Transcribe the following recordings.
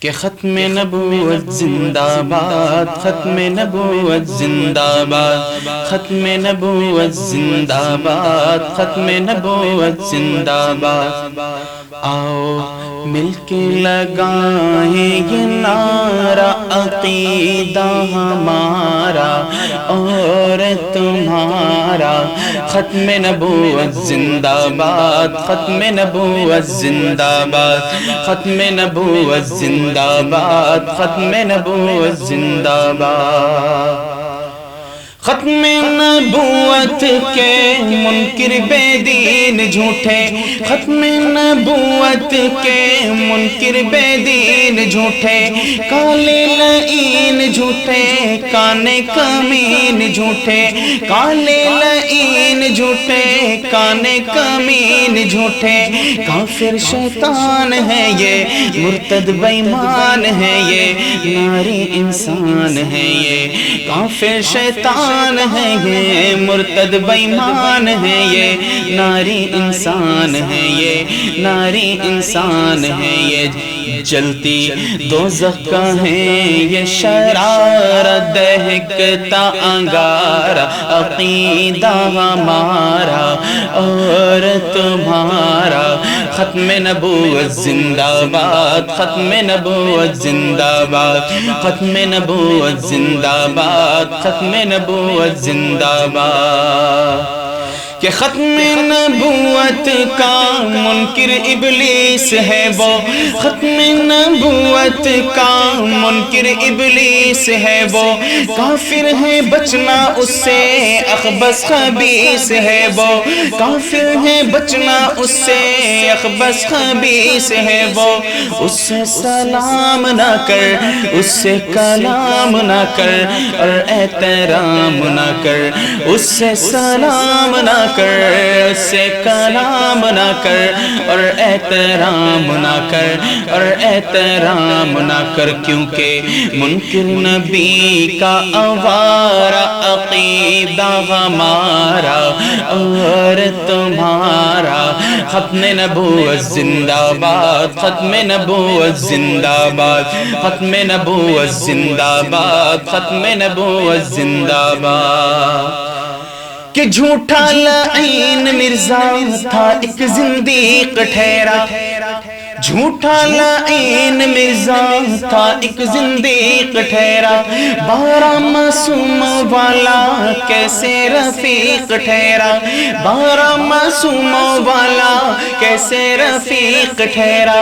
کہ ختم نبوت زندہ باد، ختم نبوت زندہ باد، ختم نبوت زندہ باد، ختم نبوت زندہ باد۔ آؤ مل کے لگائیں یہ نعرہ عقیدہ ہمارا اور تمہارا، ختم نبوت زندہ باد، ختم نبوت زندہ باد، ختم نبوت زندہ باد، ختم نبوت زندہ باد۔ ختم نبوت کے منکر بے دین جھوٹے، ختم نبوت کے منکر بے دین جھوٹے، کالے لعین جھوٹے، کانے کمین جھوٹے، کالے لعین جھوٹے، کانے کمین جھوٹے، کافر شیطان ہے یہ، مرتد بے ایمان ہے یہ، ناری انسان ہے یہ، کافر شیطان ہے یہ، مرتد بے ایمان ہے یہ، ناری انسان ہے یہ، ناری انسان ہے یہ، جلتی دوزخ کا ہے یہ شرارت، دہکتا انگارہ عقیدہ ہمارا اور تمہارا، ختم نبوت زندہ باد، ختم نبوت زندہ باد، ختم نبوت زندہ باد، ختم نبوت زندہ باد۔ کہ ختم نبوت کا منکر ابلیس ہے وہ، ختم نبوت کا منکر ابلیس ہے وہ، کافر ہے بچنا اس سے اخبث خبیث ہے وہ، کافر ہے بچنا اس سے اخبث خبیث ہے وہ، اس سے سلام نہ کر، اس سے کلام نہ کر اور احترام نہ کر، اس سے سلام نہ کر، اس سے کلام نہ کر اور احترام نہ کر اور احترام نہ کر، کیونکہ منکر نبی کا آوارہ عقیدہ ہمارا اور تمہارا، ختم نبوت زندہ باد، ختم نبوت زندہ باد، ختم نبوت زندہ باد، ختم نبوت زندہ باد۔ کہ جھوٹا لعین مرزا تھا ایک زندیق ٹھہرا، جھوٹا لعین مرزا تھا ایک زندیق ٹھہرا، 12 معصوم والا کیسے رفیق ٹھہرا، 12 معصوم والا کیسے رفیق ٹھہرا،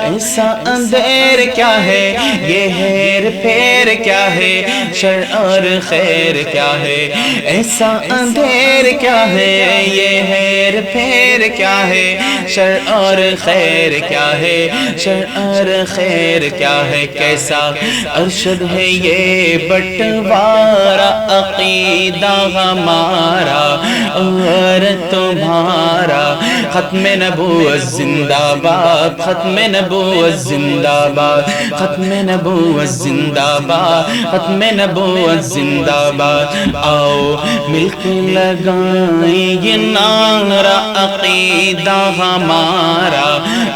ایسا اندھیر کیا ہے یہ ہیر پھیر کیا ہے، شر اور خیر کیا ہے، ایسا اندھیر کیا ہے یہ ہیر پھیر کیا ہے، شر اور خیر کیا ہے، شر اور خیر کیا ہے، کیسا ارشد ہے یہ بٹوارہ عقیدہ ہمارا اور تمہارا، ختم نبوت زندہ باد، ختم نبوت زندہ باد، ختم نبوت زندہ باد، ختم نبوت زندہ باد۔ آؤ مل کے لگائیں یہ نعرہ عقیدہ ہمارا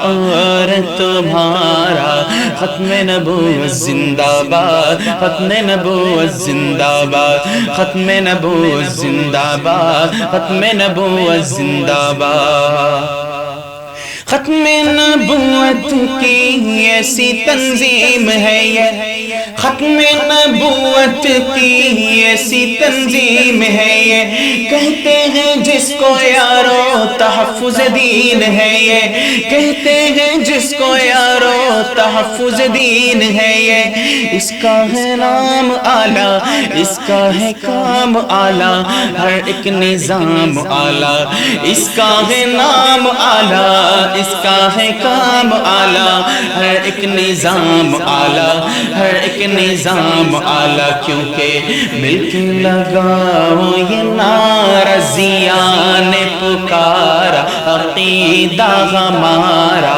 اور تمہارا، ختم نبوت زندہ باد، ختم نبوت زندہ باد، ختم نبوت زندہ باد، ختم نبوت زندہ باد۔ ختم نبوت کی ایسی تنظیم ہے یہ، ختم نبوت کی ایسی تنظیم ہے یہ، کہتے ہیں جس کو یارو تحفظ دین ہے یہ، کہتے ہیں جس کو یارو تحفظ دین ہے یہ، اس کا ہے نام اعلیٰ، اس کا ہے کام اعلیٰ، ہر ایک نظام اعلیٰ، اس کا ہے نام اعلیٰ، اس کا ہے کام اعلیٰ، ہر ایک نظام اعلیٰ، ہر ایک نظام اعلیٰ، کیونکہ مل کے لگاؤ یہ نعرہ، ضیاء نے پکارا عقیدہ ہمارا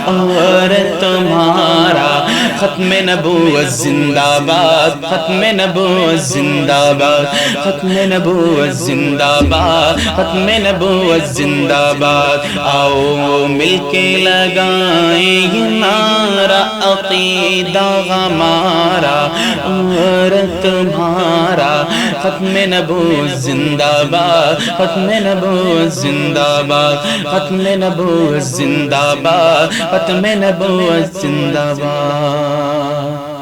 اور تمہارا، ختم نبوت زندہ باد، ختم نبوت زندہ باد، ختم نبوت زندہ باد، ختم نبوت زندہ باد۔ آؤ مل کے لگائیں یہ نعرہ عقیدہ ہمارا اور تمہارا ختم نبوت زندہ باد ختم نبوت زندہ باد ختم نبوت زندہ باد ختم نبوت زندہ باد